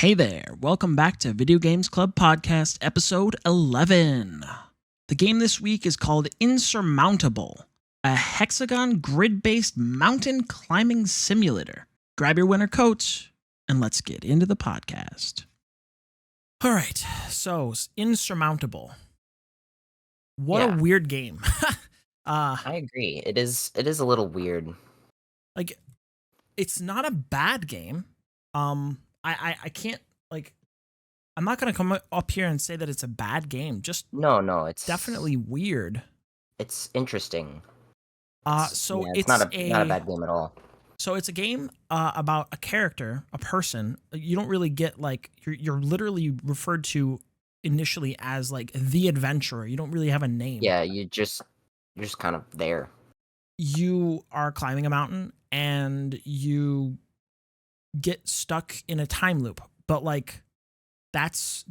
Hey there, welcome back to Video Games Club Podcast, episode 11. The game this week is called Insurmountable, a hexagon grid-based mountain climbing simulator. Grab your winter coats, and let's get into the podcast. All right, so Insurmountable. What a weird game. I agree. It is a little weird. Like, it's not a bad game. I can't, like, I'm not going to come up here and say that it's a bad game. Just No, it's definitely weird. It's interesting. It's not a bad game at all. So it's a game about a character, a person. You don't really get, like, you're literally referred to initially as, like, the adventurer. You don't really have a name. Yeah, you're just kind of there. You are climbing a mountain and you get stuck in a time loop, but like that's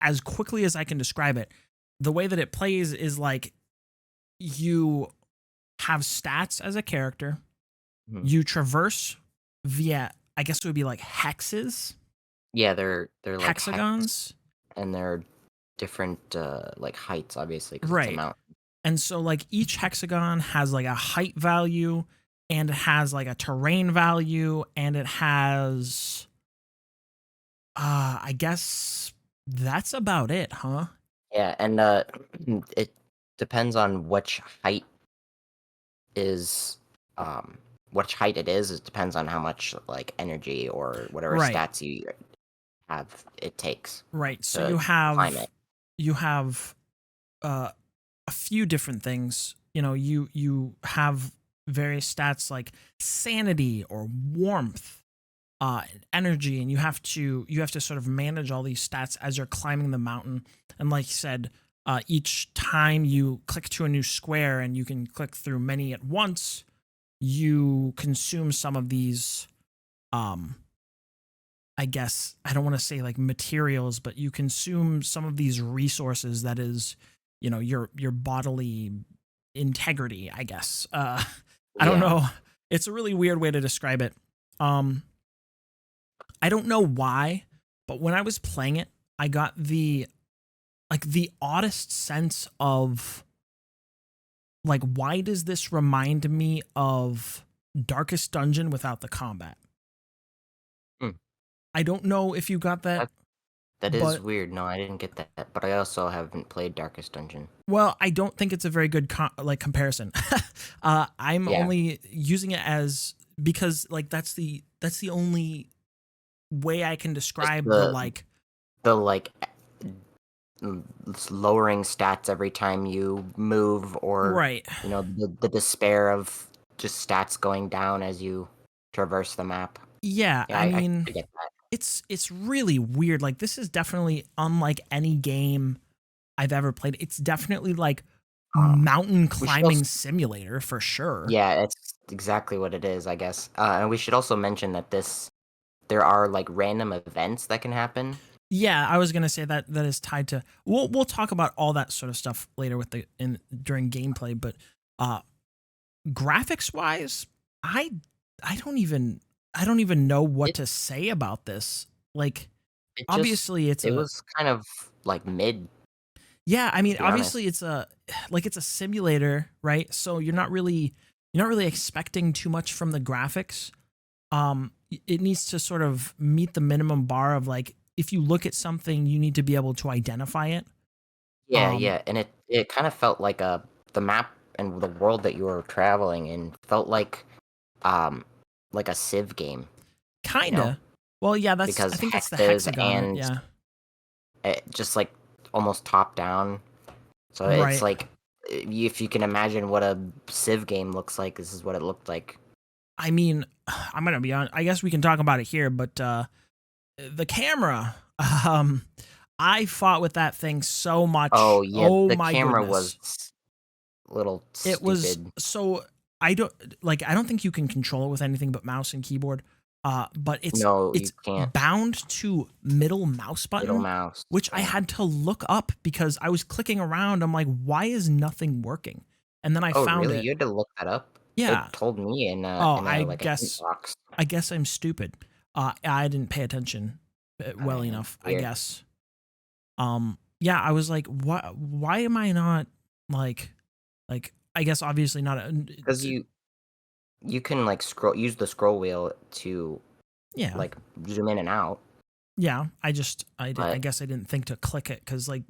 as quickly as I can describe it. The way that it plays is like you have stats as a character. You traverse via, I guess it would be like hexes. Yeah, they're like hexagons, and they're different like heights, obviously, 'cause right? It's a mountain. And so like each hexagon has like a height value, and it has like a terrain value, and it has I guess that's about it, huh? Yeah, and it depends on which height is it is. It depends on how much like energy or whatever stats you have it takes. Right. So to you climb it. have a few different things. You know, you have various stats like sanity or warmth, energy, and you have to sort of manage all these stats as you're climbing the mountain. And like you said, each time you click to a new square, and you can click through many at once, you consume some of these I guess I don't want to say like materials, but you consume some of these resources that is, you know, your bodily integrity, I guess. I don't know. It's a really weird way to describe it. I don't know why, but when I was playing it, I got the oddest sense of like, why does this remind me of Darkest Dungeon without the combat? I don't know if you got that. That is weird. No, I didn't get that. But I also haven't played Darkest Dungeon. Well, I don't think it's a very good comparison. I'm only using it as because like that's the only way I can describe the lowering stats every time you move, or you know, the despair of just stats going down as you traverse the map. Yeah, I mean, I get that. It's really weird. Like, this is definitely unlike any game I've ever played. It's definitely like mountain climbing simulator for sure. Yeah, it's exactly what it is, I guess. And we should also mention that there are like random events that can happen. Yeah, I was gonna say that is tied to. We'll talk about all that sort of stuff later during gameplay. But graphics wise, I don't even know what to say about this. Like, it was kind of like mid. Yeah, I mean, obviously it's a simulator, right? So you're not really expecting too much from the graphics. It needs to sort of meet the minimum bar of like, if you look at something, you need to be able to identify it. Yeah, and it kind of felt like the map and the world that you were traveling in felt like a Civ game. Kinda. You know? Well, yeah, I think that's the hexagon. Yeah. It just like almost top down. So it's like, if you can imagine what a Civ game looks like, this is what it looked like. I mean, I'm gonna be honest. I guess we can talk about it here, but the camera. I fought with that thing so much. Oh yeah, the my camera goodness. was a little stupid. It was so. I don't think you can control it with anything but mouse and keyboard. But it's bound to middle mouse button, which I had to look up because I was clicking around. I'm like, why is nothing working? And then I found it. You had to look that up? Yeah, it told me in I guess I'm stupid. I didn't pay attention well Man, enough, I weird. guess. Yeah, I was like, what? Why am I not like, I guess obviously not. Because you can like use the scroll wheel to Yeah, like zoom in and out, yeah. I but guess I didn't think to click it because like,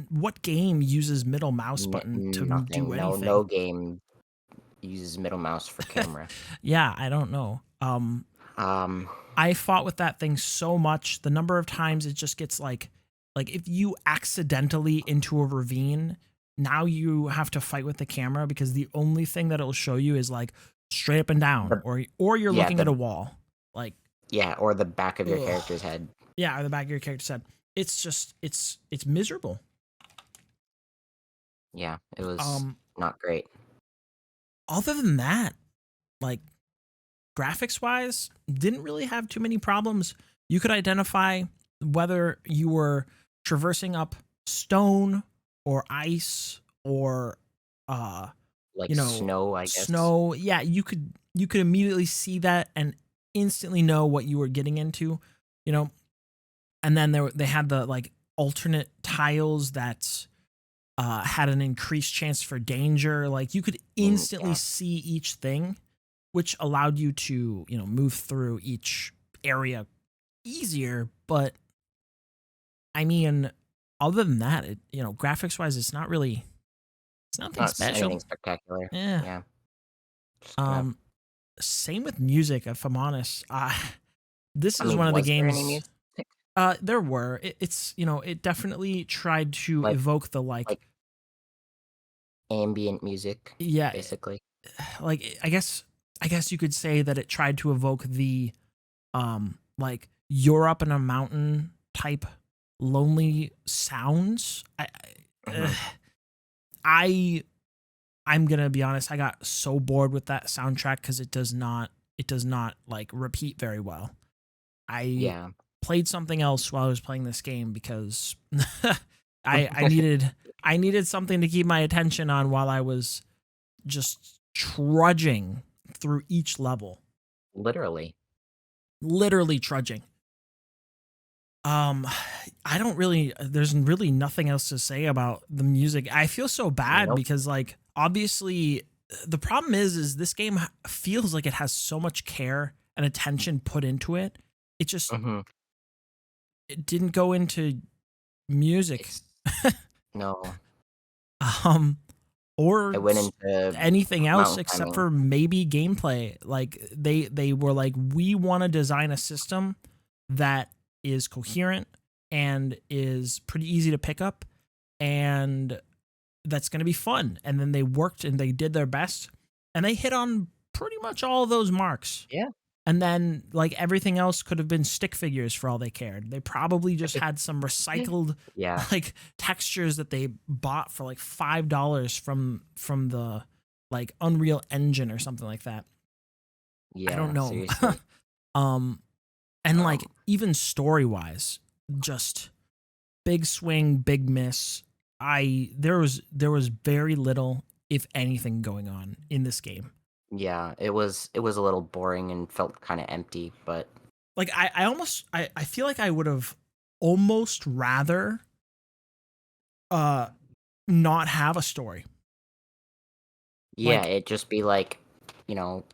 what game uses middle mouse button to do nothing. No, anything? no game uses middle mouse for camera. Yeah, I don't know. Um, I fought with that thing so much. The number of times it just gets like if you accidentally into a ravine, now you have to fight with the camera because the only thing that it'll show you is like straight up and down, the or you're yeah looking at a the wall. Like, yeah, or the back of your ugh. character's head. Yeah, or the back of your character's head. It's just it's miserable. Yeah, it was Um, not great. Other than that, like graphics wise, didn't really have too many problems. You could identify whether you were traversing up stone or ice or uh Like snow, I guess. snow. Yeah, you could immediately see that and instantly know what you were getting into, you know. And then they had the like alternate tiles that had an increased chance for danger. Like you could instantly Yeah, see each thing, which allowed you to, move through each area easier. But I mean, other than that, graphics wise, it's nothing not special. anything spectacular. Yeah. Yeah, just kind of. Um, Same with music, if I'm honest. This I is one mean, of the was there any games. music? There were. It definitely tried to Like evoke the like, like ambient music, yeah, basically. like I guess you could say that it tried to evoke the like you're up in a mountain type lonely sounds. Hmm. I I'm gonna be honest. I got so bored with that soundtrack because it does not like repeat very well. I Yeah. played something else while I was playing this game because I needed I needed something to keep my attention on while I was just trudging through each level, Literally. literally trudging. Um, I don't really. There's really nothing else to say about the music. I feel so bad Nope. because, like, obviously, the problem is this game feels like it has so much care and attention put into it. It just Hmm. it didn't go into music, It's no. um, or It went into anything else mountain except climbing. for maybe gameplay. Like they were like, we want to design a system that is coherent and is pretty easy to pick up and that's going to be fun. And then they worked and they did their best and they hit on pretty much all of those marks. Yeah. And then like everything else could have been stick figures for all they cared. They probably just had some recycled Yeah. like textures that they bought for like $5 from the like Unreal Engine or something like that. I don't Yeah. know. Seriously. um and like Um. even story wise, just big swing, big miss. There was very little, if anything, going on in this game. Yeah. It was a little boring and felt kind of empty, but Like I almost I feel like I would have almost rather uh not have a story. yeah, Like it just be like, you know,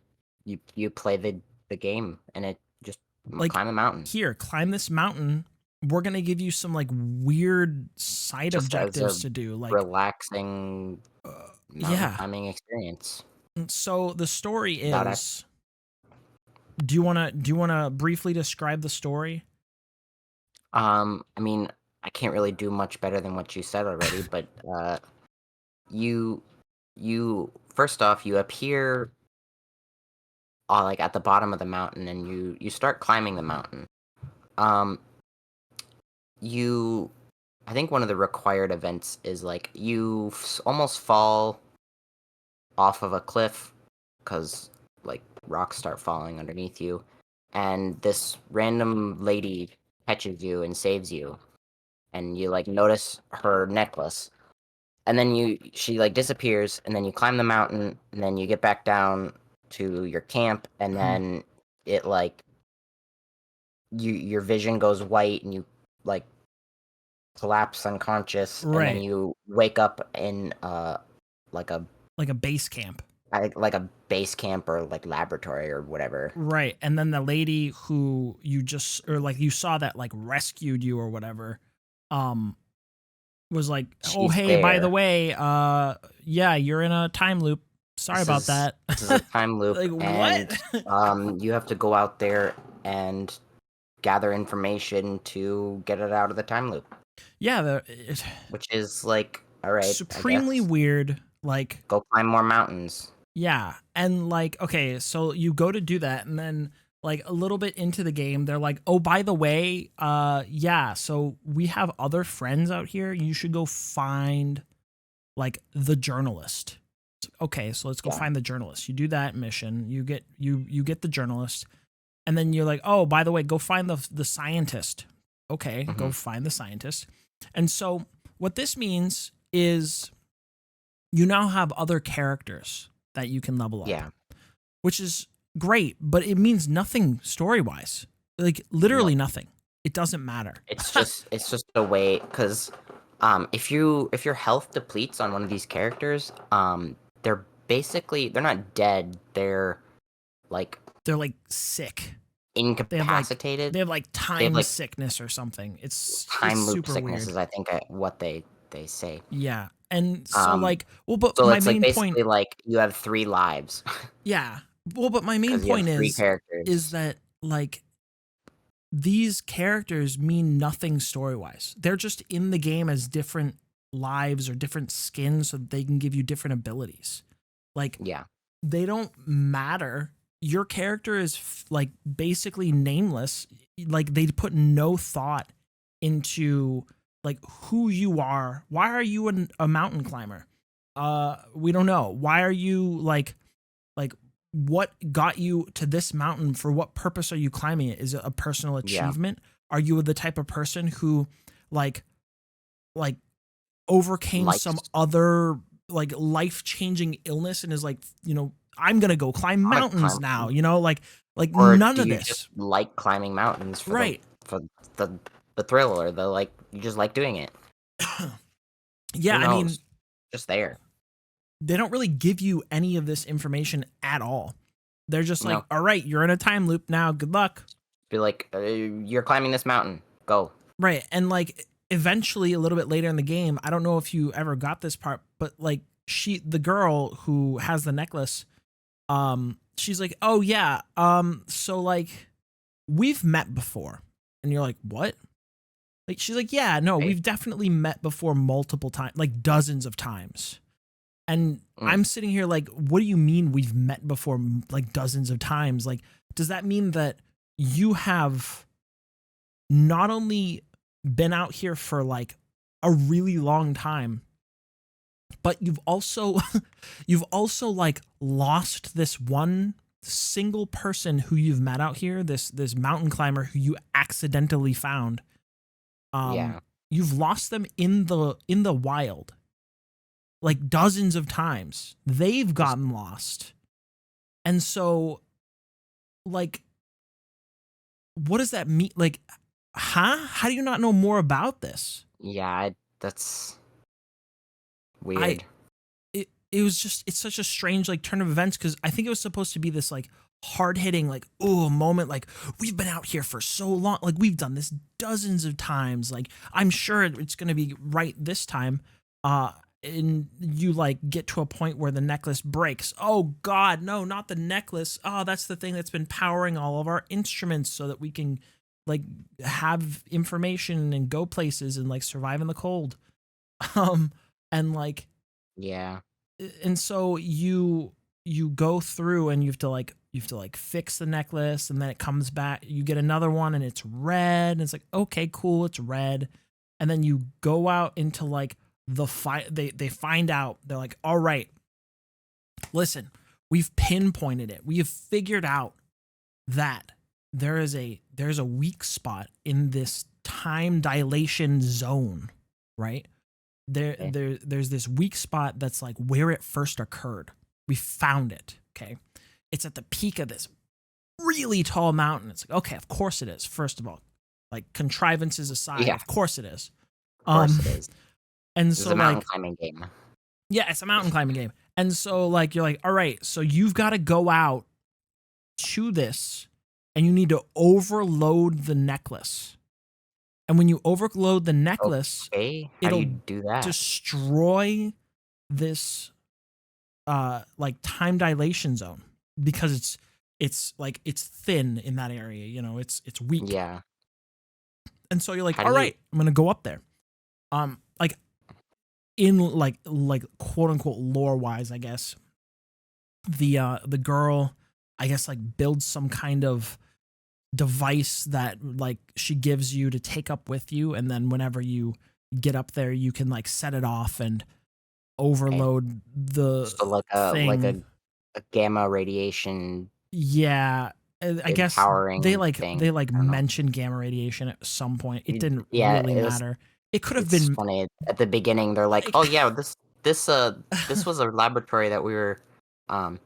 you play the game and it just like climb a mountain here, climb this mountain. We're gonna give you some like weird side just as a objectives to do. Like relaxing mountain yeah. climbing experience. So the story Without act- is. Do you wanna briefly describe the story? I mean, I can't really do much better than what you said already, but you you first off you appear like at the bottom of the mountain and you start climbing the mountain. Um, you I think one of the required events is like you almost fall off of a cliff because like rocks start falling underneath you, and this random lady catches you and saves you, and you like notice her necklace, and then she like disappears, and then you climb the mountain, and then you get back down to your camp, and Mhm. then it like your vision goes white and you like collapse unconscious, and then Right. you wake up in like Like a base camp. like a base camp or like laboratory or whatever. Right. And then the lady who you just, or like you saw that like rescued you or whatever, um, was like, oh, She's hey, by the there. way, yeah, you're in a time loop. Sorry about that. This is a time loop, Like, and what? you have to go out there and gather information to get it out of the time loop, Yeah, which is like, all right, I supremely guess weird. Like, go climb more mountains. yeah. And like, okay, so you go to do that, and then like a little bit into the game, they're like, oh, by the way, yeah, so we have other friends out here. You should go find like the journalist. Okay, so let's go Yeah. find the journalist. You do that mission, you get the journalist, and then you're like, oh, by the way, go find the scientist. Okay, go find the scientist. And so what this means is you now have other characters that you can level up. Yeah. Which is great, but it means nothing story-wise. Like literally nothing. It doesn't matter. It's just a way, because if your health depletes on one of these characters, they're not dead. They're like sick. incapacitated. They have like time sickness or something. It's time loop super sickness weird. is, I think, what they say. Yeah. And so like, well, but So my it's like main basically point, like you have 3 lives. yeah. Well, but my main 'Cause you have point 3 is characters. that like these characters mean nothing story-wise. They're just in the game as different lives or different skins so that they can give you different abilities. Like, Yeah. they don't matter. Your character is like basically nameless. Like, they put no thought into like who you are. Why are you a mountain climber? We don't know. Why are you like what got you to this mountain? For what purpose are you climbing it? Is it a personal achievement? Are you the type of person who like overcame some other like life-changing illness and is like, you know, I'm gonna go climb mountains now, you know, like Or none do of you this. just like climbing mountains for Right. the thrill, or the like, you just like doing it? Yeah, Who I mean, knows? Just there. they don't really give you any of this information at all. They're just like, No. all right, you're in a time loop now. Good luck. Be like, you're climbing this mountain. Go. Right. And like eventually a little bit later in the game, I don't know if you ever got this part, but like the girl who has the necklace, she's like, "Oh yeah, so like we've met before." And you're like, "What?" Like she's like, "Yeah, no, we've definitely met before multiple times, like dozens of times." And I'm sitting here like, "What do you mean we've met before like dozens of times? Like does that mean that you have not only been out here for like a really long time, but you've also like lost this one single person who you've met out here, this mountain climber who you accidentally found. You've lost them in the wild like dozens of times. They've gotten lost. And so like what does that mean? Like, how do you not know more about this? Yeah, that's weird. It was just, it's such a strange like turn of events, because I think it was supposed to be this like hard hitting like moment, like we've been out here for so long, like we've done this dozens of times, like I'm sure it's gonna be right this time. And you like get to a point where the necklace breaks. Oh God, no, not the necklace. Oh, that's the thing that's been powering all of our instruments so that we can like have information and go places and like survive in the cold. And like, yeah. And so you go through and you have to like fix the necklace, and then it comes back, you get another one and it's red, and it's like, okay, cool, it's red. And then you go out into like the fight, they find out, they're like, all right, listen, we've pinpointed it, we have figured out that there's a weak spot in this time dilation zone, right? There's this weak spot that's like where it first occurred. We found it. Okay, it's at the peak of this really tall mountain. It's like, okay, of course it is. First of all, like contrivances aside, Yeah, of course it is. of course it is. And This is so a mountain like, climbing game. yeah, it's a mountain climbing game. And so like, you're like, all right, so you've got to go out to this and you need to overload the necklace. And when you overload the necklace, Okay, how do it'll you do that? destroy this like time dilation zone because it's like it's thin in that area, you know, it's weak. Yeah. And so you're like, How all do you? right, I'm gonna go up there. Like in like quote unquote lore wise, I guess the girl, I guess, like builds some kind of device that like she gives you to take up with you, and then whenever you get up there, you can like set it off and Okay. overload the So like thing. a gamma radiation Yeah, I guess they empowering like thing. they like I don't know. mentioned gamma radiation at some point. It didn't Yeah, really it was. matter. It could have It's been funny at the beginning. They're like, like "Oh yeah, this was a laboratory that um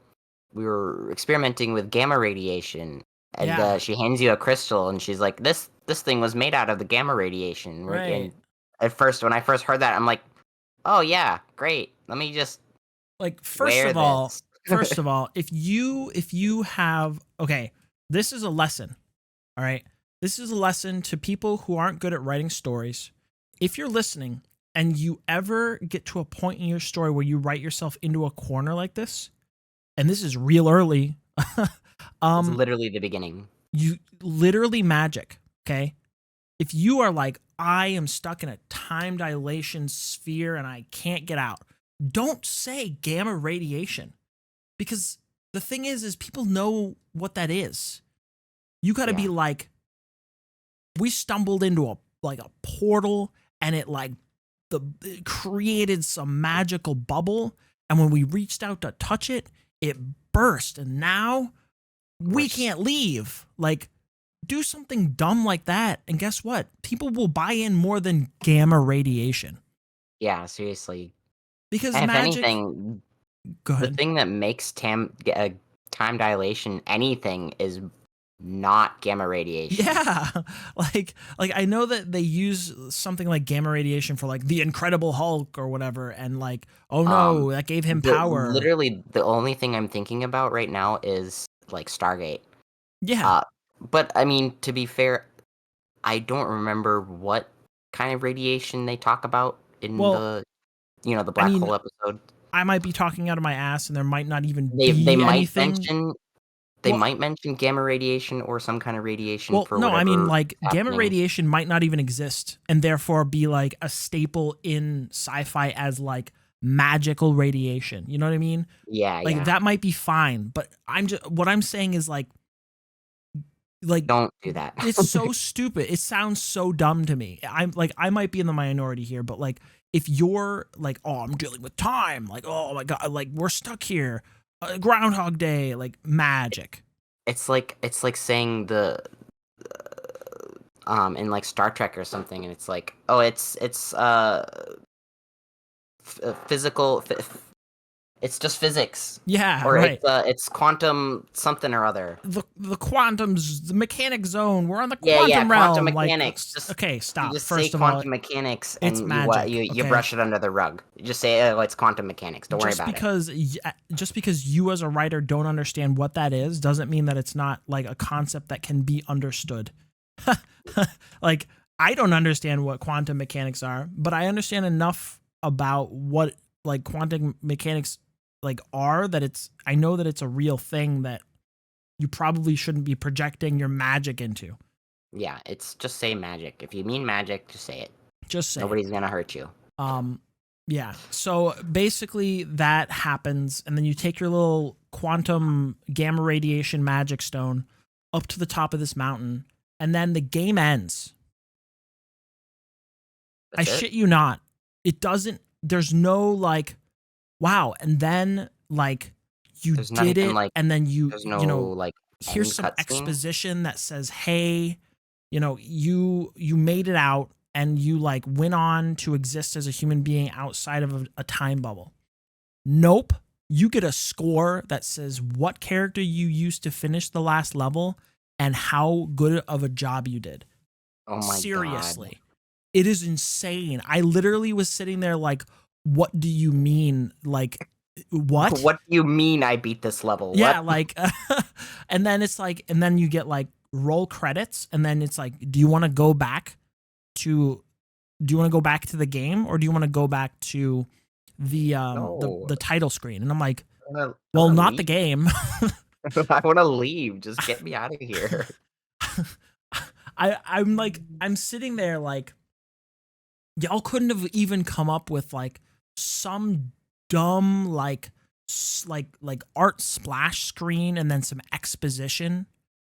we were experimenting with gamma radiation." And yeah, she hands you a crystal, and she's like, "This thing was made out of the gamma radiation." right. And at first, when I first heard that, I'm like, "Oh yeah, great. Let me just Like wear this." first of all, if you have okay, this is a lesson. All right. This is a lesson to people who aren't good at writing stories. If you're listening and you ever get to a point in your story where you write yourself into a corner like this, and this is real early, It's um, literally the beginning. you literally magic, okay? If you are like, I am stuck in a time dilation sphere and I can't get out, don't say gamma radiation because the thing is people know what that is. You got to Yeah. be like, we stumbled into a like a portal and it created some magical bubble, and when we reached out to touch it, it burst, and now We're we can't leave. Like, do something dumb like that, and guess what? People will buy in more than gamma radiation Yeah, seriously. because And if magic. anything, Go the ahead. thing that makes time dilation anything is not gamma radiation. Yeah, like I know that they use something like gamma radiation for like the Incredible Hulk or whatever, and like, oh Um, no, that gave him power. literally the only thing I'm thinking about right now is like Stargate. Yeah. Uh, but I mean, to be fair, I don't remember what kind of radiation they talk about in Well, the I black mean, hole episode. I might be talking out of my ass, and there might not even They be might anything. mention they Well, might mention gamma radiation or some kind of radiation well, for no, I mean, whatever is like gamma happening. radiation might not even exist, and therefore be like a staple in sci-fi as like magical radiation. You know what I mean? Yeah, Like yeah. that might be fine, but I'm just what I'm saying is like Don't do that. it's so stupid. It sounds so dumb to me. I'm like I might be in the minority here, but like if you're like, oh, I'm dealing with time, like, oh my god, like we're stuck here, Groundhog Day, like magic. It's like saying the in like Star Trek or something, and it's like, oh, it's physical. It's just physics, Yeah, or right. it's quantum something or other. The quantum's the mechanic zone. We're on the Yeah, quantum quantum realm. Like, mechanics. Just okay, you stop. just say First of all, quantum mechanics, it's and magic. you Okay, brush it under the rug. You just say, oh, it's quantum mechanics. Don't worry just about it. because just because you as a writer don't understand what that is doesn't mean that it's not like a concept that can be understood. Like, I don't understand what quantum mechanics are, but I understand enough about what like quantum mechanics like are that I know that it's a real thing that you probably shouldn't be projecting your magic into. Yeah, it's just say magic. If you mean magic, just say it. Just saying. Nobody's gonna hurt you. Um, yeah. So basically, that happens, and then you take your little quantum gamma radiation magic stone up to the top of this mountain, and then the game ends. I That's it. shit you not. It doesn't. There's no like, wow, and then like you There's not did even it, like and then there's you no know like here's end some cutscene. exposition that says, hey, you know, you made it out and you like went on to exist as a human being outside of a time bubble. Nope. you get a score that says what character you used to finish the last level and how good of a job you did. Oh my god. Seriously. It is insane. I literally was sitting there like, what do you mean? Like, what? What do you mean I beat this level? Yeah, What? like, and then it's like, and then you get like roll credits, and then it's like, do you want to go back to, do you want to go back to the game, or do you want to go back to No. the title screen? And I'm like, I well, wanna not the leave. game. I wanna leave. Just get me out of here. I'm like, I'm sitting there like, y'all couldn't have even come up with like some dumb like like art splash screen and then some exposition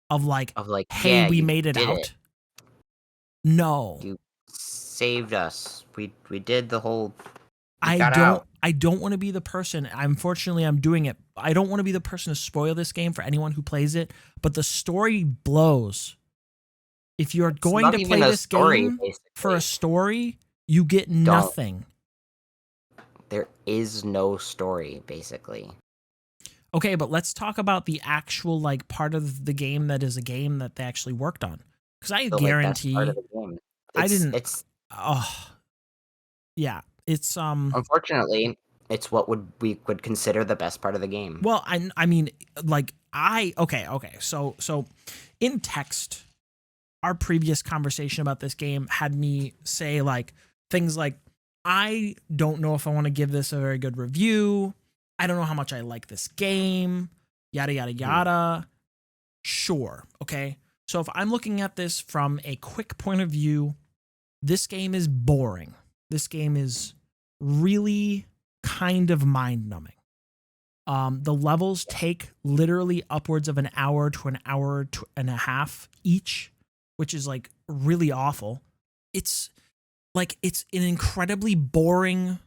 of like, Of like, hey, yeah, we you made it did it. out. No. You saved us. We did the whole. We I got don't out. I don't want to be the person. Unfortunately, I'm doing it. I don't want to be the person to spoil this game for anyone who plays it, but the story blows. If you're It's going not to even play a this story, game for a basically. story, you get Don't. nothing. There is no story, basically. Okay, but let's talk about the actual like part of the game that is a game that they actually worked on. Because I The like best part of guarantee the game. I didn't. It's Oh, yeah. It's unfortunately it's what we would consider the best part of the game. Well, I mean, like okay. So in text, our previous conversation about this game had me say like things like, I don't know if I want to give this a very good review. I don't know how much I like this game. Yada yada Mhm. yada. Sure. Okay. So if I'm looking at this from a quick point of view, this game is boring. This game is really kind of mind numbing. The levels take literally upwards of an hour to an hour and a half each, which is like really awful. It's like, it's an incredibly boring,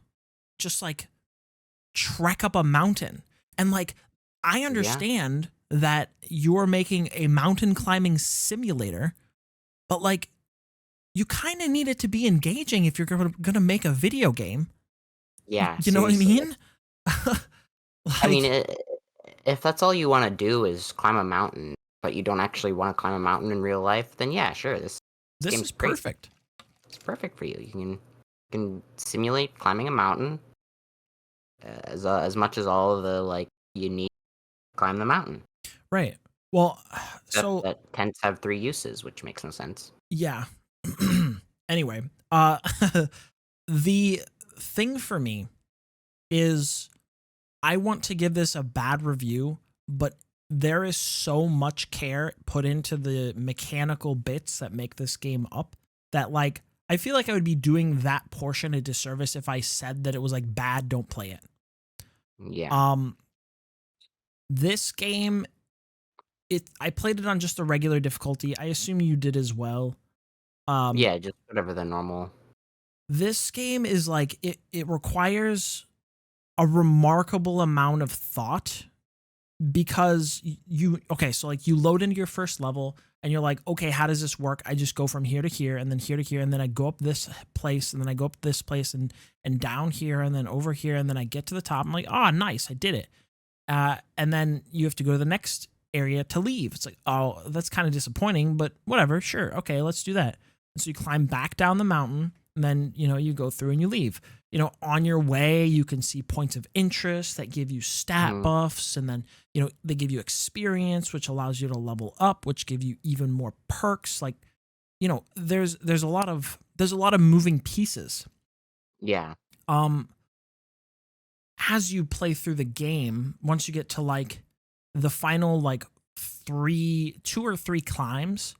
just like trek up a mountain. And like, I Yeah. understand that you're making a mountain climbing simulator, but like, you kind of need it to be engaging if you're going to make a video game. Yeah, You know what I seriously. mean? I mean, Like, if that's all you want to do is climb a mountain, but you don't actually want to climb a mountain in real life, then yeah, sure, this this game's is great. perfect. It's perfect for you. You can simulate climbing a mountain as much as all of the like you need to climb the mountain. Right. Well, Except so that tents have 3 uses, which makes no sense. yeah. Anyway, the thing for me is I want to give this a bad review, but there is so much care put into the mechanical bits that make this game up that like I feel like I would be doing that portion a disservice if I said that it was like bad, don't play it. Yeah. Um this game, I played it on just a regular difficulty. I assume you did as well. Um Yeah, just whatever the normal. this game is like, it requires a remarkable amount of thought because you okay, so like you load into your first level and you're like, okay, how does this work? I just go from here to here and then here to here and then I go up this place and then I go up this place and down here and then over here and then I get to the top. I'm like, oh, nice, I did it. And then you have to go to the next area to leave. It's like, oh, that's kind of disappointing, but whatever, sure, okay, let's do that. And so you climb back down the mountain and then you go through and you leave. On your way you can see points of interest that give you stat Mhm. buffs, and then they give you experience, which allows you to level up, which give you even more perks. Like, there's a lot of moving pieces. Yeah. um as you play through the game, once you get to like the final like 2 or 3 climbs,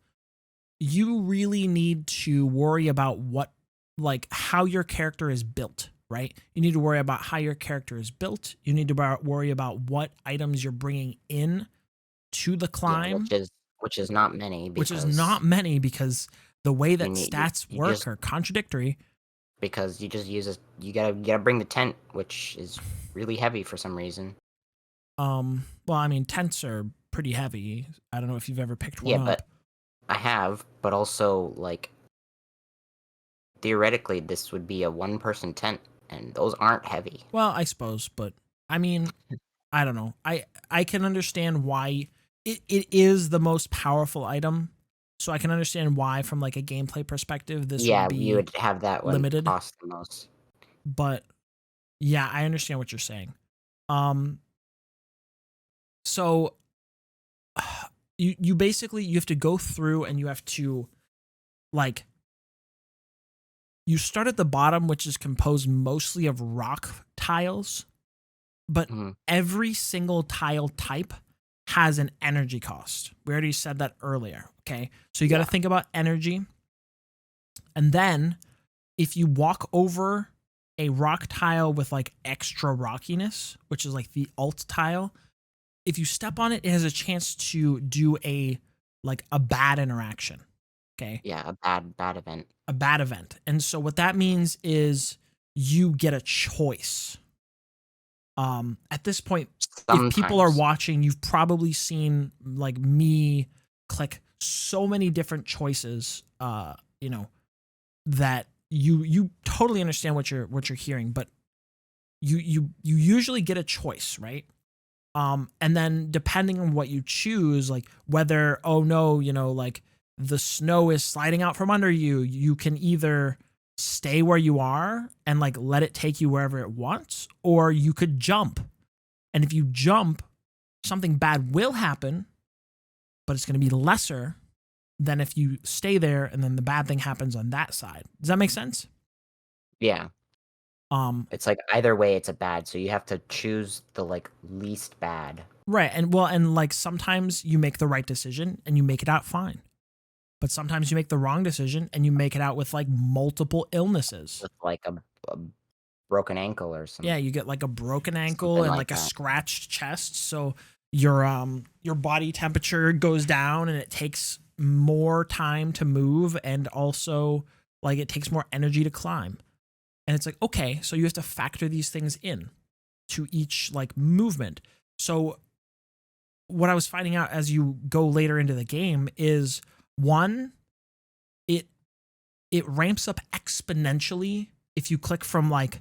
you really need to worry about how your character is built, right? You need to worry about how your character is built. You need to worry about what items you're bringing in to the Yeah, climb, which is not many which is because not many because the way you that need stats you work just are contradictory. because you just use a you gotta bring the tent, which is really heavy for some reason. Well, I mean, tents are pretty heavy. I don't know if you've ever picked one Yeah, up. but I have, but also like theoretically this would be a one person tent and those aren't heavy. Well, I suppose, but I mean, I don't know. I can understand why it is the most powerful item. So I can understand why from like a gameplay perspective this would Yeah, you be would have that one limited, cost the most. but yeah, I understand what you're saying. Um so you basically you have to go through and you have to like you start at the bottom, which is composed mostly of rock tiles, but Mhm. every single tile type has an energy cost. We already said that earlier. Okay. So you got to Yeah. think about energy. And then if you walk over a rock tile with like extra rockiness, which is like the alt tile, if you step on it, it has a chance to do a bad interaction. Okay. Yeah, a bad event. A bad event. And so what that means is you get a choice. At this point, if people are Sometimes. watching, you've probably seen like me click so many different choices, that you totally understand what you're hearing, but you usually get a choice, right? And then depending on what you choose, like whether, oh no, like the snow is sliding out from under you, you can either stay where you are and like let it take you wherever it wants, or you could jump. And if you jump, something bad will happen, but it's going to be lesser than if you stay there and then the bad thing happens on that side. Does that make sense? Yeah. Um, It's like either way it's a bad, so you have to choose the like least bad right. And like sometimes you make the right decision and you make it out fine. But sometimes you make the wrong decision and you make it out with like multiple illnesses. with like a broken ankle or Yeah, you get like a broken ankle something and like like a that. scratched chest. So your body temperature goes down and it takes more time to move, and also like it takes more energy to climb. And it's like, okay, so you have to factor these things in to each like movement. So what I was finding out as you go later into the game is, one, it it ramps up exponentially if you click from like,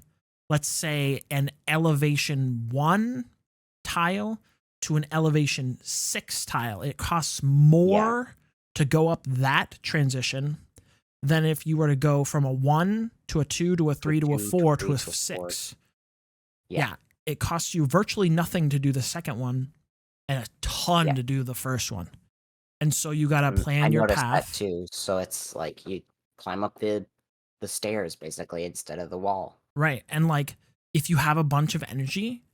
let's say, an elevation 1 tile to an elevation 6 tile. It costs Yeah. more to go up that transition than if you were to go from a 1 to a 2 to a 3 to a 2 to 4 to 3 a to 4. 6. Yeah. Yeah, it costs you virtually nothing to do the second one and a ton Yeah. to do the first one. And so you got to I plan your noticed that path. too. So it's like you climb up the stairs basically instead of the wall. Right. And like if you have a bunch of energy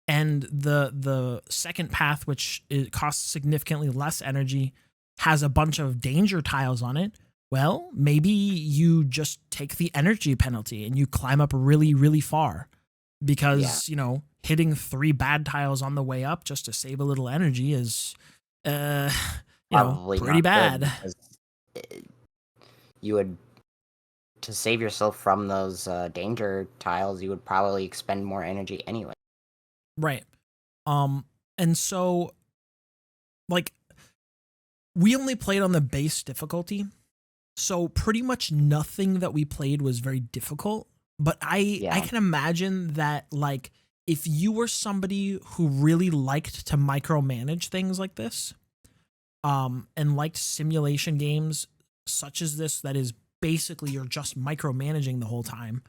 and the second path, which it costs significantly less energy, has a bunch of danger tiles on it, well, maybe you just take the energy penalty and you climb up really, really far Yeah. because, hitting 3 bad tiles on the way up just to save a little energy is, uh, Probably pretty not good bad. because eh, you would to save yourself from those danger tiles, you would probably expend more energy anyway. Right. Um, and so like we only played on the base difficulty. So pretty much nothing that we played was very difficult, but I Yeah. can imagine that like if you were somebody who really liked to micromanage things like this, and liked simulation games such as this that is basically you're just micromanaging the whole time,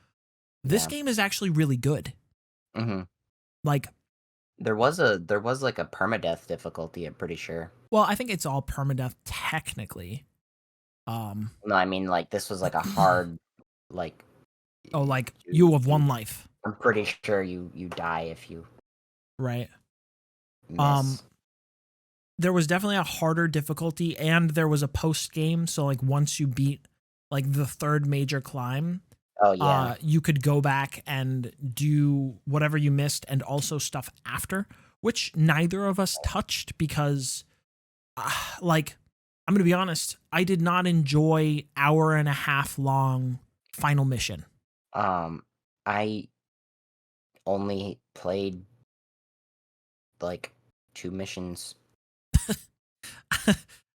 this Yeah. game is actually really good. hmm Like, there was like a permadeath difficulty, I'm pretty sure. well, I think it's all permadeath technically. Um, No, I mean like this was like a hard like oh, like you you have you one life, I'm pretty sure you die if you right? Um, miss. there was definitely a harder difficulty, and there was a post game. So like once you beat like the third major climb, Oh yeah. you could go back and do whatever you missed, and also stuff after, which neither of us touched because, like, I'm gonna be honest, I did not enjoy hour and a half long final mission. I only played like 2 missions.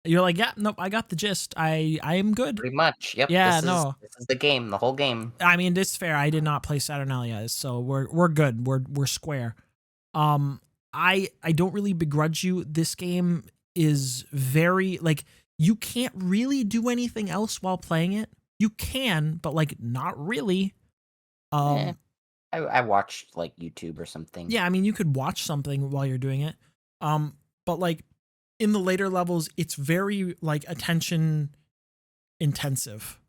You're like, yeah, nope, I got the gist. I am good. Pretty much. Yep, Yeah, this is no, this is the game, the whole game. I mean, it's fair. I did not play Saturnalia, so we're good. We're square. Um, I don't really begrudge you. This game is very like you can't really do anything else while playing it. You can, but like not really. Eh, Um, I watched like YouTube or something. yeah, I mean you could watch something while you're doing it. But like in the later levels, it's very like attention intensive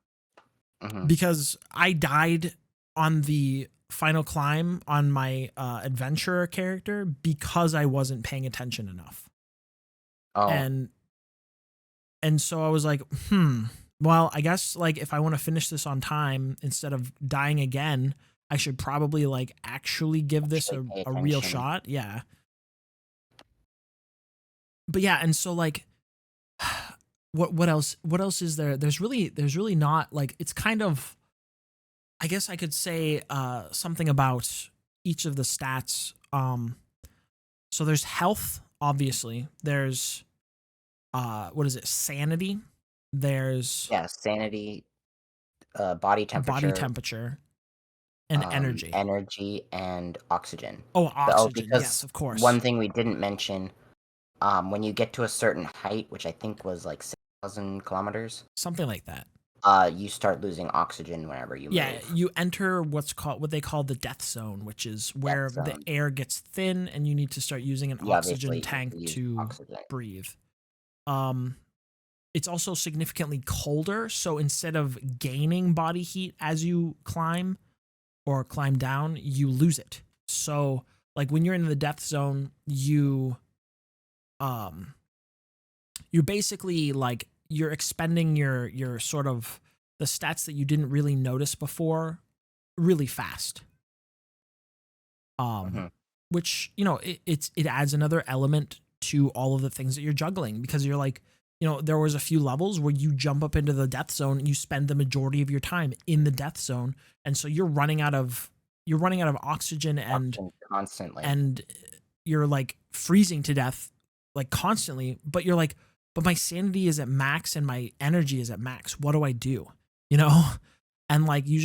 Hmm. because I died on the final climb on my adventurer character because I wasn't paying attention enough. Oh, And so I was like, well, I guess like if I want to finish this on time instead of dying again, I should probably like actually give this actually pay a real attention. shot. Yeah. But yeah, and so like what else is there? There's really not like it's kind of I guess I could say something about each of the stats. So there's health, obviously. There's what is it? Sanity. There's Yeah, sanity, body body temperature, temperature and energy. energy, and oxygen. Oh, oxygen. Yes, Because of course. one thing we didn't mention, when you get to a certain height, which I think was like 6,000 kilometers, Something like that. you start losing oxygen whenever you Yeah, move. you enter what they call the death zone, which is Death where the zone. air gets thin and you need to start using an You oxygen obviously have tank to use to oxygen. breathe. Um it's also significantly colder, so instead of gaining body heat as you climb or climb down, you lose it. So, like when you're in the death zone, um you're basically like you're expending your sort of the stats that you didn't really notice before really fast. Um Hmm. which, you know, it adds another element to all of the things that you're juggling because you're like, you know, there was a few levels where you jump up into the death zone and you spend the majority of your time in the death zone and so you're running out of oxygen Oxygen constantly. and you're like freezing to death like constantly, but you're like, but my sanity is at max and my energy is at max. What do I do? You know? And like Yeah. you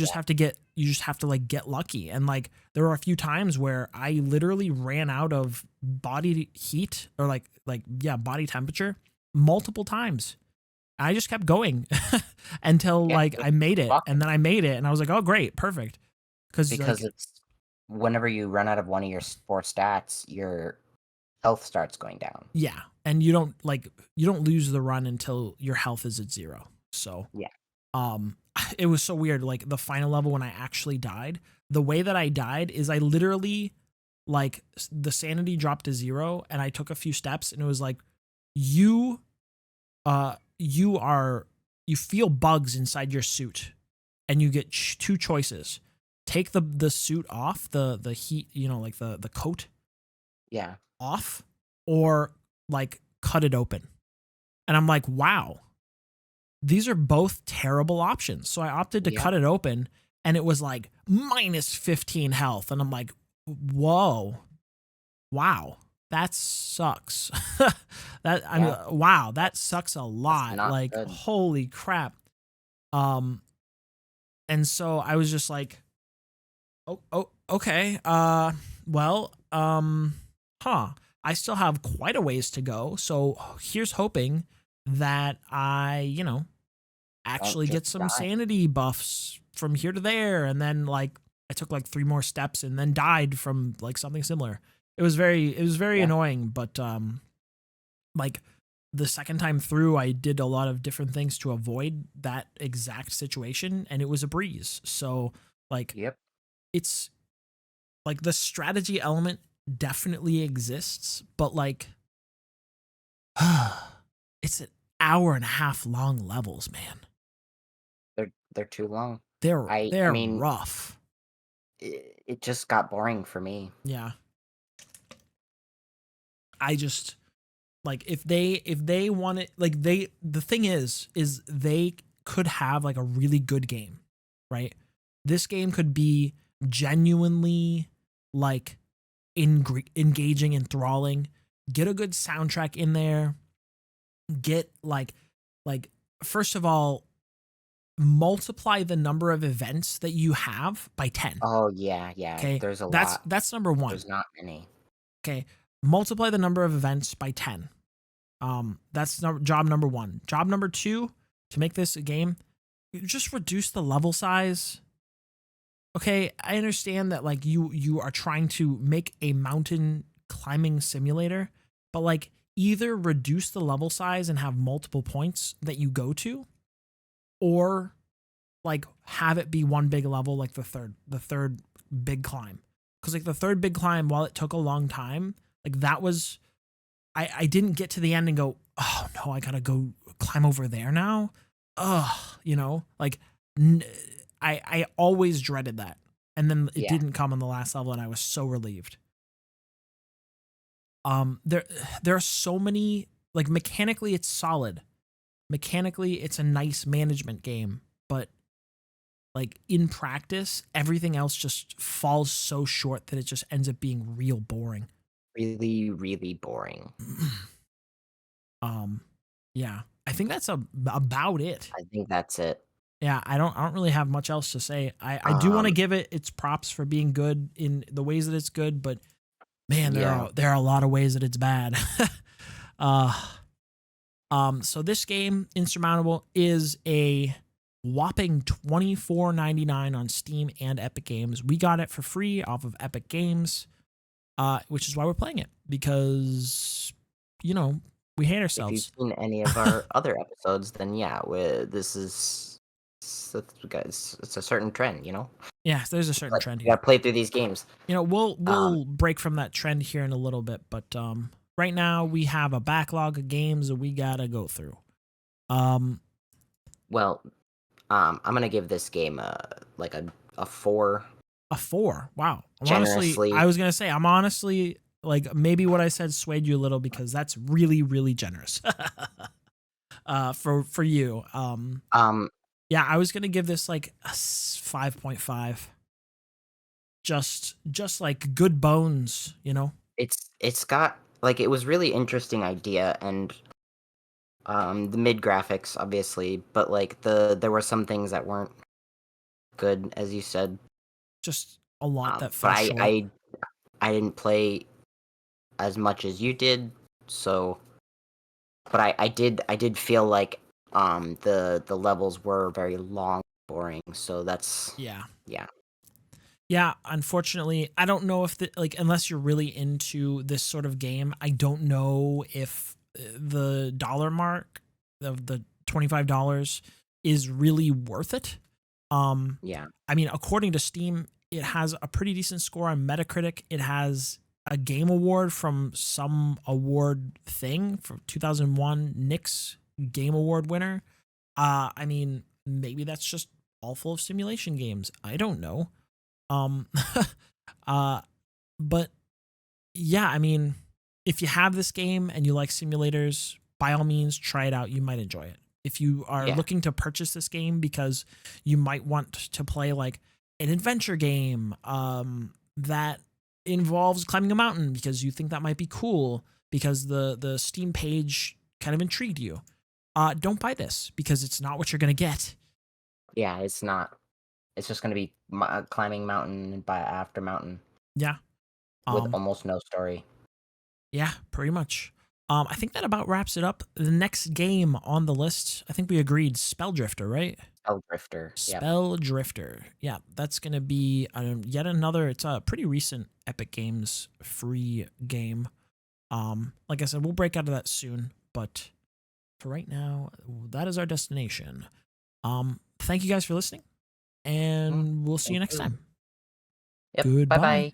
just have to like get lucky. And like there were a few times where I literally ran out of body heat or yeah, body temperature multiple times. I just kept going until Yeah, like just I made keep it and walking then I made it and I was like, "Oh great, perfect." Cuz because like it's whenever you run out of one of your four stats, your health starts going down. yeah, and you don't lose the run until your health is at 0. So, Yeah. um it was so weird like the final level when I actually died, the way that I died is I literally like the sanity dropped to 0 and I took a few steps and it was like you you are you feel bugs inside your suit and you get two choices. Take the suit off, the heat, you know, like the coat Yeah. off or like cut it open. And I'm like, wow, these are both terrible options. So I opted to Yep. cut it open and it was like minus 15 health. And I'm like, whoa, wow, that sucks. I mean, Yeah. wow, that That's sucks a that's lot. not Like, good. holy crap. Um, and so I was just like, oh, okay. Well, huh. I still have quite a ways to go. So here's hoping that I, you know, Don't actually get just some die. sanity buffs from here to there. And then like I took like 3 more steps and then died from like something similar. It was very Yeah. annoying, but like the second time through I did a lot of different things to avoid that exact situation and it was a breeze. So like Yep. it's like the strategy element definitely exists, but like it's an hour and a half long levels, man. They're too long. I They're mean, rough. it just got boring for me. Yeah. I just like if they want it like the thing is they could have like a really good game, right? This game could be genuinely like engaging, enthralling. Get a good soundtrack in there. Get like first of all, multiply the number of events that you have by 10. Oh, yeah, yeah, Okay? there's a lot. That's number 1. There's not many. Okay, multiply the number of events by 10. That's job number 1. Job number 2, to make this a game, just reduce the level size. Okay, I understand that like you are trying to make a mountain climbing simulator, but like either reduce the level size and have multiple points that you go to, or like have it be one big level like the third big climb. Because like the third big climb, while it took a long time, like that was I didn't get to the end and go, oh no, I gotta go climb over there now. Ugh, like I always dreaded that. And then it Yeah. didn't come on the last level and I was so relieved. There are so many, like mechanically it's solid. Mechanically it's a nice management game, but like in practice, everything else just falls so short that it just ends up being real boring. Really, really boring. Yeah, I think that's about it. I think that's it. Yeah, I don't really have much else to say. I do want to give it its props for being good in the ways that it's good, but man, there are a lot of ways that it's bad. So this game, Insurmountable, is a whopping $24.99 on Steam and Epic Games. We got it for free off of Epic Games, which is why we're playing it, because we hate ourselves. If you've seen any of our other episodes, then yeah, this is it's a certain trend, Yeah, there's a certain trend here. You gotta play through these games. We'll break from that trend here in a little bit, but right now we have a backlog of games that we gotta go through. Well, I'm gonna give this game a 4. A 4. Wow. Generously. I was gonna say I'm honestly like maybe what I said swayed you a little because that's really really generous. For you. Yeah, I was gonna give this like a 5.5. Just like good bones, It's got like it was really interesting idea and the mid graphics obviously, but like there were some things that weren't good, as you said. Just a lot that but fell short. I didn't play as much as you did, so but I did feel like the levels were very long, boring, so that's yeah, unfortunately I don't know if unless you're really into this sort of game, I don't know if the dollar mark of the $25 is really worth it. I mean, according to Steam, it has a pretty decent score on Metacritic. It has a game award from some award thing for 2001 Nick's Game Award winner. I mean, maybe that's just all full of simulation games. I don't know. But yeah, I mean, if you have this game and you like simulators, by all means, try it out. You might enjoy it. If you are looking to purchase this game because you might want to play like an adventure game that involves climbing a mountain because you think that might be cool because the Steam page kind of intrigued you, don't buy this because it's not what you're going to get. Yeah, it's not. It's just going to be climbing mountain after mountain. Yeah. With almost no story. Yeah, pretty much. I think that about wraps it up. The next game on the list, I think we agreed, Spelldrifter, right? Spelldrifter. Yeah, that's going to be yet another, it's a pretty recent Epic Games free game. Like I said, we'll break out of that soon, but for right now, that is our destination. Thank you guys for listening, and we'll see you next time. Yep. Goodbye. Bye-bye.